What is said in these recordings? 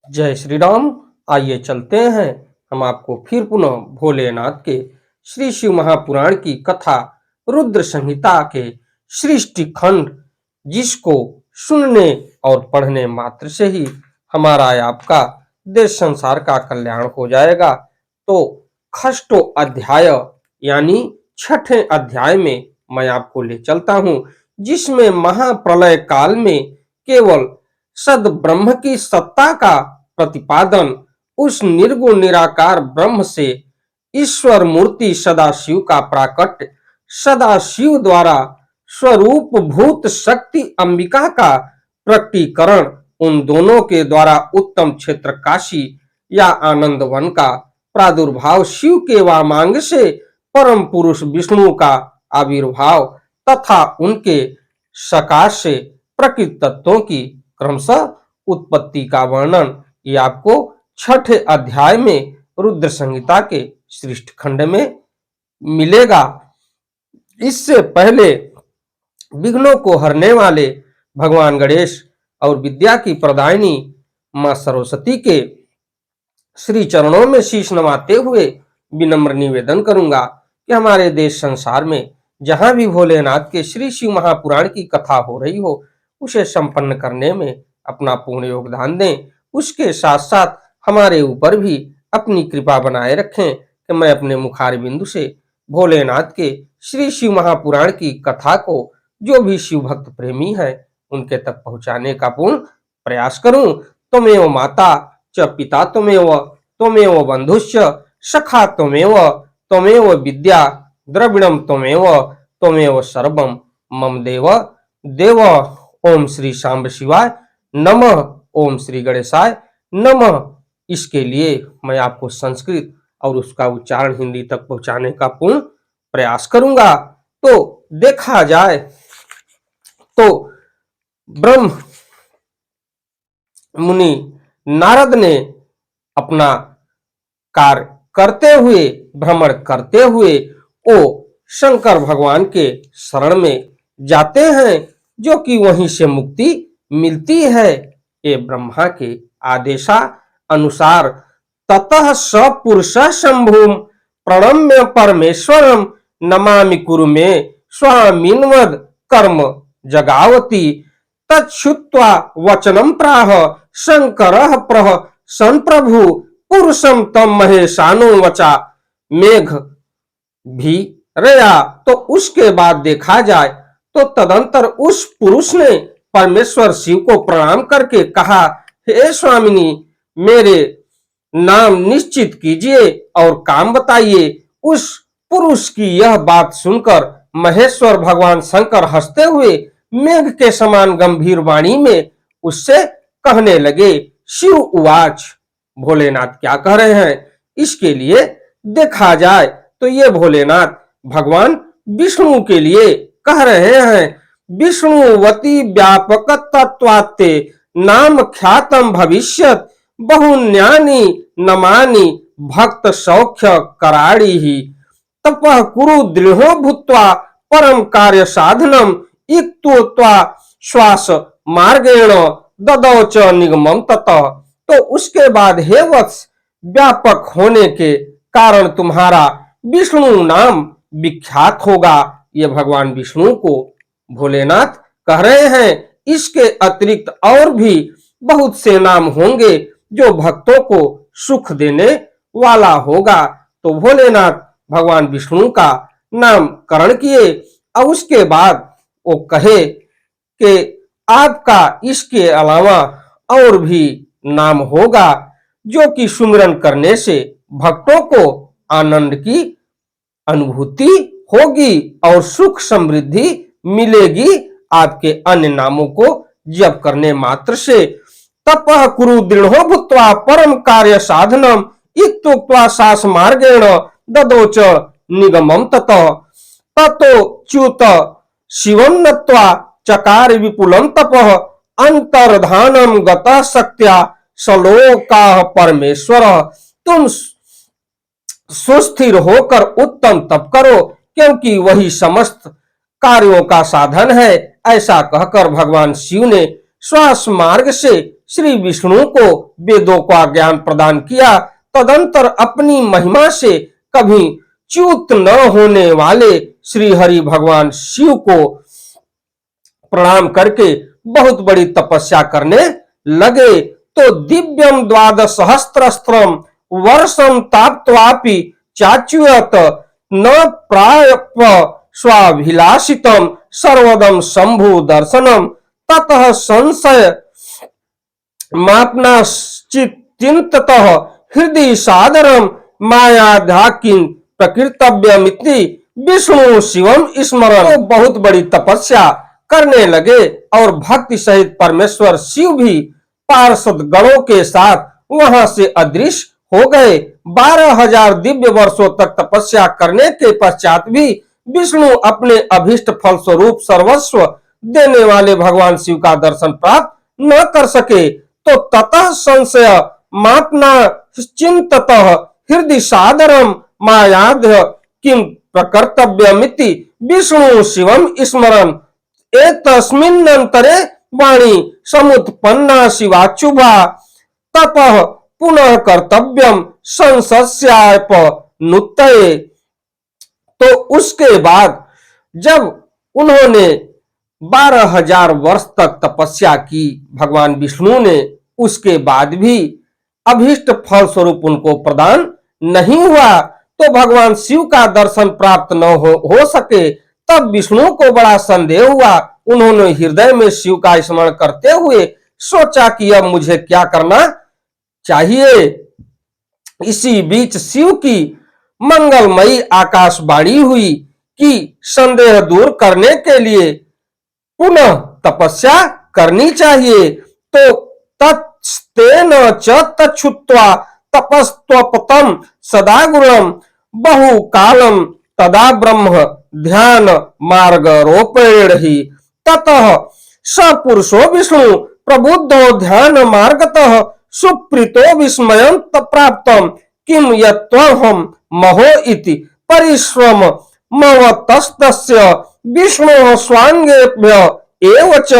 जय श्री राम। आइए चलते हैं हम आपको फिर पुनः भोलेनाथ के श्री शिव महापुराण की कथा रुद्र संहिता के सृष्टि खंड, जिसको सुनने और पढ़ने मात्र से ही हमारा या आपका देश संसार का कल्याण हो जाएगा। तो खष्टो अध्याय यानी छठे अध्याय में मैं आपको ले चलता हूं, जिसमें महाप्रलय काल में केवल सद ब्रह्म की सत्ता का प्रतिपादन, उस निर्गुण निराकार ब्रह्म से ईश्वर मूर्ति सदाशिव का प्राकट्य, सदाशिव द्वारा स्वरूप भूत शक्ति अंबिका का प्रकटीकरण, उन दोनों के द्वारा उत्तम क्षेत्र काशी या आनंद वन का प्रादुर्भाव, शिव के वामांग से परम पुरुष विष्णु का आविर्भाव तथा उनके सकाश से प्रकृत तत्वों की क्रमशः उत्पत्ति का वर्णन, ये आपको छठे अध्याय में रुद्र संहिता के सृष्टि खंड में मिलेगा। इससे पहले विघ्नों को हरने वाले भगवान गणेश और विद्या की प्रदायिनी मां सरस्वती के श्री चरणों में शीश नवाते हुए विनम्र निवेदन करूंगा कि हमारे देश संसार में जहां भी भोलेनाथ के श्री शिव महापुराण की कथा हो रही हो, उसे संपन्न करने में अपना पूर्ण योगदान दें। उसके साथ साथ हमारे ऊपर भी अपनी कृपा बनाए रखें कि मैं अपने मुखार बिंदु से भोलेनाथ के श्री शिव महापुराण की कथा को जो भी शिव भक्त प्रेमी है उनके तक पहुंचाने का पूर्ण प्रयास करूं। त्वमेव माता च पिता त्वमेव, त्वमेव बंधुश्च सखा त्वमेव, त्वमेव विद्या द्रविणम त्वमेव, त्वमेव सर्वम मम देव देव। ओम श्री सांब शिवाय नमः, ओम श्री गणेशाय नमः। इसके लिए मैं आपको संस्कृत और उसका उच्चारण हिंदी तक पहुंचाने का पूर्ण प्रयास करूंगा। तो देखा जाए तो ब्रह्म मुनि नारद ने अपना कार्य करते हुए, भ्रमण करते हुए वो शंकर भगवान के शरण में जाते हैं, जो कि वहीं से मुक्ति मिलती है। ये ब्रह्मा के आदेशा अनुसार ततः स पुरुष शंभुम प्रणम्य परमेश्वरम नमामि कुरु मे स्वामिन्वद कर्म जगावती तच्छ्रुत्वा वचनम प्राह शंकरः प्रह संप्रभु पुरुषम तम महेशानो वचा मेघ भी रया। तो उसके बाद देखा जाए तो तदंतर उस पुरुष ने परमेश्वर शिव को प्रणाम करके कहा, हे स्वामिनी, मेरे नाम निश्चित कीजिए और काम बताइए। उस पुरुष की यह बात सुनकर महेश्वर भगवान शंकर हंसते हुए मेघ के समान गंभीर वाणी में उससे कहने लगे। शिव उवाच, भोलेनाथ क्या कह रहे हैं इसके लिए देखा जाए तो ये भोलेनाथ भगवान विष्णु के लिए कह रहे हैं। विष्णुवती व्यापक तत्वात्ते नाम ख्यातम भविष्यत बहुन्यानि नमानि भक्त सौख्य कराड़ी ही तपः कुरु दृढ़ो भूत्वा परम कार्य साधनम इक्त्वा श्वास मार्गेण ददौ च निगमम ततः। तो उसके बाद हे वत्स, व्यापक होने के कारण तुम्हारा विष्णु नाम विख्यात होगा। ये भगवान विष्णु को भोलेनाथ कह रहे हैं। इसके अतिरिक्त और भी बहुत से नाम होंगे जो भक्तों को सुख देने वाला होगा। तो भोलेनाथ भगवान विष्णु का नामकरण किए और उसके बाद वो कहे कि आपका इसके अलावा और भी नाम होगा, जो कि सुमिरन करने से भक्तों को आनंद की अनुभूति होगी और सुख समृद्धि मिलेगी आपके अन्य नामों को जप करने मात्र से। तपः कुरु दृढ़ो भूत्वा परम कार्य साधनम इत्युक्त्वा सास मार्गेण ददौ च निगमम ततः ततो च्युत शिवम नत्वा चकार विपुलम तपः अंतर्धानम गतः शक्त्या सलोकाः परमेश्वर। तुम सुस्थिर होकर उत्तम तप करो, क्योंकि वही समस्त कार्यों का साधन है। ऐसा कहकर भगवान शिव ने श्वास मार्ग से श्री विष्णु को वेदों का ज्ञान प्रदान किया। तदंतर अपनी महिमा से कभी च्युत न होने वाले श्री हरि भगवान शिव को प्रणाम करके बहुत बड़ी तपस्या करने लगे। तो दिव्यम द्वादश सहस्त्रस्त्रम वर्षम ताप्त्वापि चाच्युत न प्राप स्वाभिलाषितम सर्वदम शंभु दर्शनम ततः संशय मापनाश्चिंततः हृदय सादरम मायाधाकिन प्रकृतव्यमिति विष्णु शिवम स्मरण। तो बहुत बड़ी तपस्या करने लगे और भक्ति सहित परमेश्वर शिव भी पार्षद गणों के साथ वहां से अदृश्य हो गए। 12,000 दिव्य वर्षों तक तपस्या करने के पश्चात भी विष्णु अपने अभिष्ट फल स्वरूप सर्वस्व देने वाले भगवान शिव का दर्शन प्राप्त न कर सके। तो ततः संशय मापना चिंततः हृदय सादरम मायाध किम प्रकर्तव्यमिति विष्णु शिवम स्मरण। एतस्मिन्नन्तरे वाणी समुत्पन्ना शिवाच्युभा ततः पुनः कर्तव्यम संशस्यापनुत्तये। तो उसके बाद जब उन्होंने 12,000 वर्ष तक तपस्या की भगवान विष्णु ने, उसके बाद भी अभीष्ट फल स्वरूप उनको प्रदान नहीं हुआ, तो भगवान शिव का दर्शन प्राप्त न हो सके। तब विष्णु को बड़ा संदेह हुआ। उन्होंने हृदय में शिव का स्मरण करते हुए सोचा कि अब मुझे क्या करना चाहिए। इसी बीच शिव की मंगलमयी आकाशवाणी हुई कि संदेह दूर करने के लिए पुनः तपस्या करनी चाहिए। तो तत्तेन च तच्छुत्वा तपस्त्वपतम सदा गुरुम बहुकालम तदा ब्रह्म ध्यान मार्गरोपेण ही ततः स पुरुषो विष्णु प्रबुद्धो ध्यान मार्गतः सुप्रीतो विस्मयं प्राप्तम किम यत्त्वहं महो इति परिश्रम मवतस्तस्य विष्णोः स्वांगेभ्य एव च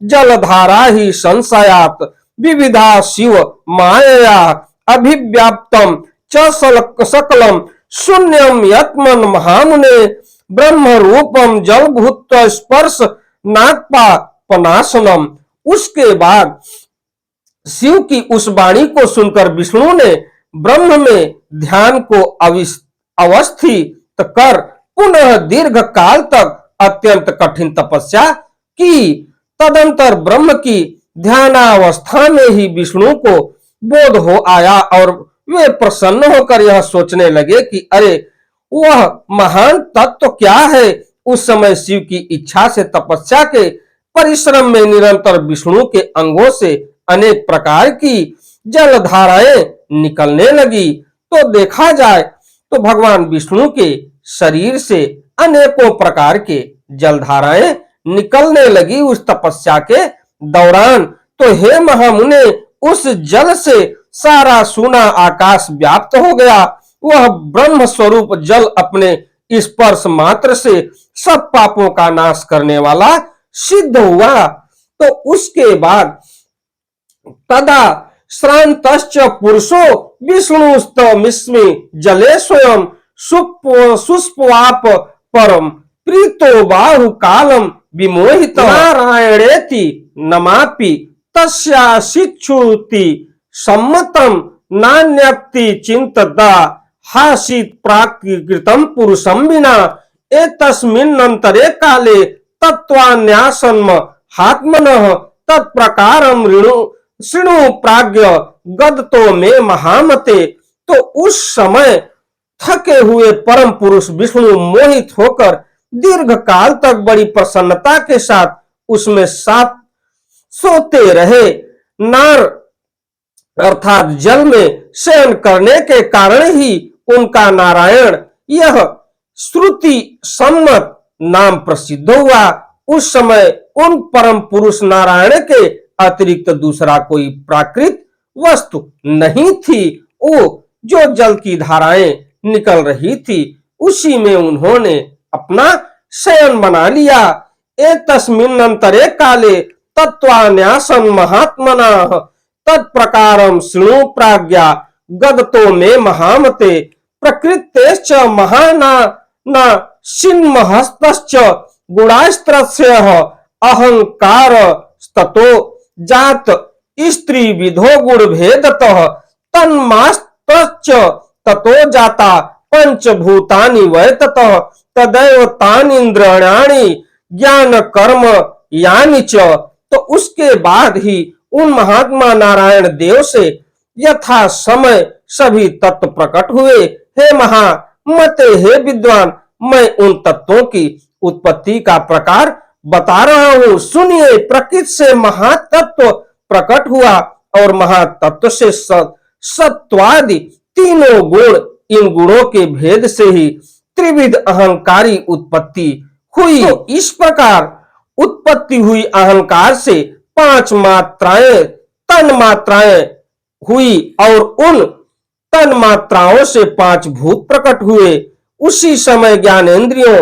जलधारा ही संशयात् विविधा शिव मायया अभिव्याप्तम च सकलम शून्यम यत्मन महामुने ब्रह्म रूपम जलभूत स्पर्श नागपापनाशनम। उसके बाद शिव की उस वाणी को सुनकर विष्णु ने ब्रह्म में ध्यान को अवस्थित कर पुनः दीर्घ काल तक अत्यंत कठिन तपस्या की। तदंतर ब्रह्म की ध्यानावस्था में ही विष्णु को बोध हो आया और वे प्रसन्न होकर यह सोचने लगे कि अरे वह महान तत्व क्या है। उस समय शिव की इच्छा से तपस्या के परिश्रम में निरंतर विष्णु के अंगों से अनेक प्रकार की जलधाराएं निकलने लगी। तो देखा जाए तो भगवान विष्णु के शरीर से अनेकों प्रकार के जलधाराएं निकलने लगी उस तपस्या के दौरान। तो हे महामुने, उस जल से सारा सूना आकाश व्याप्त हो गया। वह ब्रह्म स्वरूप जल अपने स्पर्श मात्र से सब पापों का नाश करने वाला सिद्ध हुआ। तो उसके बाद तदा श्रांतश्च पुरुषो विष्णुस्तमिस्मि जले स्वयं सुष्पवाप परम प्रीतो बाहु कालम विमोहित नारायणेति नमापि तस्याशिक्षुति सम्मतम नान्यक्ति चिंतदा हासित प्राकृतम पुरुषम विना एतस्मिन्नन्तरे काले तत्त्वान्यासन्म हात्मनः तत्प्रकारम शृणु प्राज्ञ गदतो में महामते। तो उस समय थके हुए परम पुरुष विष्णु मोहित होकर दीर्घ काल तक बड़ी प्रसन्नता के साथ उसमें साथ सोते रहे। नार अर्थात जल में शयन करने के कारण ही उनका नारायण यह श्रुति सम्मत नाम प्रसिद्ध हुआ। उस समय उन परम पुरुष नारायण के अतिरिक्त दूसरा कोई प्राकृत वस्तु नहीं थी। वो जो जल की धाराएं निकल रही थी उसी में उन्होंने अपना शयन बना लिया। एतस्मिन्नन्तरे काले तत्त्वान्यासं महात्मनः तत्प्रकारम शृणु प्राज्ञा गदतो मे महामते प्रकृतेश्च महाना न सिन्महस्तश्च गुणास्त्रस्यः अहंकार ततो जात स्त्री विधो गुण भेदतः तन्मात्रश्च ततो जाता पंचभूतानि वै ततः तदैव तानि इंद्रियाणि ज्ञान कर्म यानि च। तो उसके बाद ही उन महात्मा नारायण देव से यथा समय सभी तत्व प्रकट हुए। हे महामते, हे विद्वान, मैं उन तत्वों की उत्पत्ति का प्रकार बता रहा हूं। सुनिए, प्रकृति से महातत्व प्रकट हुआ और महातत्व से सत्वादि तीनों गुण, इन गुणों के भेद से ही त्रिविध अहंकारी उत्पत्ति हुई। तो इस प्रकार उत्पत्ति हुई अहंकार से 5 मात्राएं, तन मात्राएं हुई और उन तन मात्राओं से 5 भूत प्रकट हुए। उसी समय ज्ञानेंद्रियों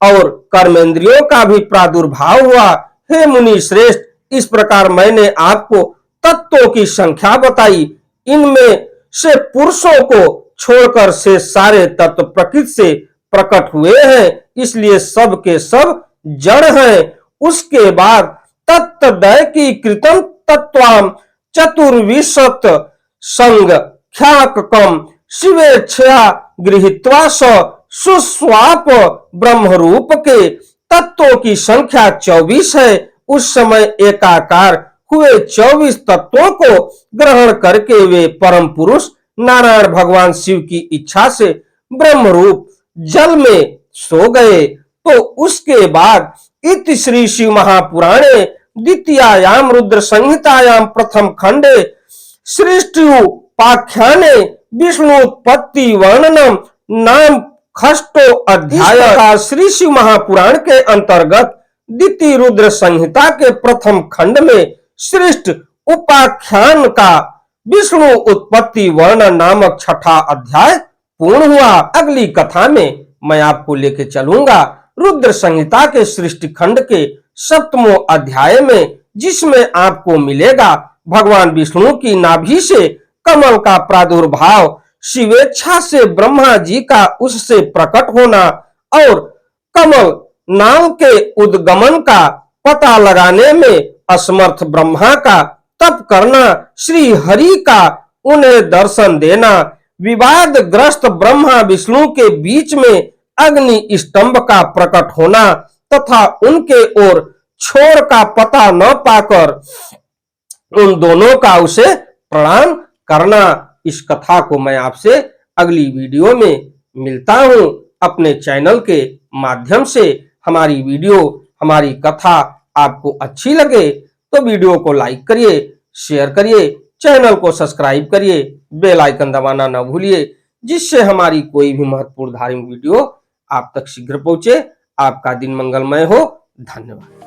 और कर्मेंद्रियों का भी प्रादुर्भाव हुआ। हे मुनि श्रेष्ठ, इस प्रकार मैंने आपको तत्वों की संख्या बताई। इनमें से पुरुषों को छोड़कर से सारे तत्व प्रकृति से प्रकट हुए हैं, इसलिए सब के सब जड़ हैं। उसके बाद तत्तदैकी कृतं तत्वाम चतुर्विशत संख्याकम शिवेच्छया गृहीत्वा सुस्वाप ब्रह्मरूप के तत्वों की संख्या 24 है। उस समय एकाकार हुए 24 तत्वों को ग्रहण करके वे परम पुरुष नारायण भगवान शिव की इच्छा से ब्रह्मरूप जल में सो गए। तो उसके बाद इति श्री शिव महापुराणे द्वितीयायाम रुद्र संहितायाम प्रथम खंडे सृष्टि विष्णुत्पत्ति वर्णनम नाम खष्टो अध्याय। श्री शिव महापुराण के अंतर्गत द्वितीय रुद्र संहिता के प्रथम खंड में सृष्टि उपाख्यान का विष्णु उत्पत्ति वर्णन नामक 6ठा अध्याय पूर्ण हुआ। अगली कथा में मैं आपको लेके चलूंगा रुद्र संहिता के सृष्टि खंड के 7वें अध्याय में, जिसमें आपको मिलेगा भगवान विष्णु की नाभि से कमल का प्रादुर्भाव, शिवेच्छा से ब्रह्मा जी का उससे प्रकट होना और कमल नाम के उद्गमन का पता लगाने में असमर्थ ब्रह्मा का तप करना, श्री हरि का उन्हें दर्शन देना, विवादग्रस्त ब्रह्मा विष्णु के बीच में अग्नि स्तंभ का प्रकट होना तथा उनके ओर छोर का पता न पाकर उन दोनों का उसे प्रणाम करना। इस कथा को मैं आपसे अगली वीडियो में मिलता हूं। अपने चैनल के माध्यम से हमारी वीडियो, हमारी कथा आपको अच्छी लगे तो वीडियो को लाइक करिए, शेयर करिए, चैनल को सब्सक्राइब करिए, बेल आइकन दबाना न भूलिए, जिससे हमारी कोई भी महत्वपूर्ण धार्मिक वीडियो आप तक शीघ्र पहुंचे। आपका दिन मंगलमय हो। धन्यवाद।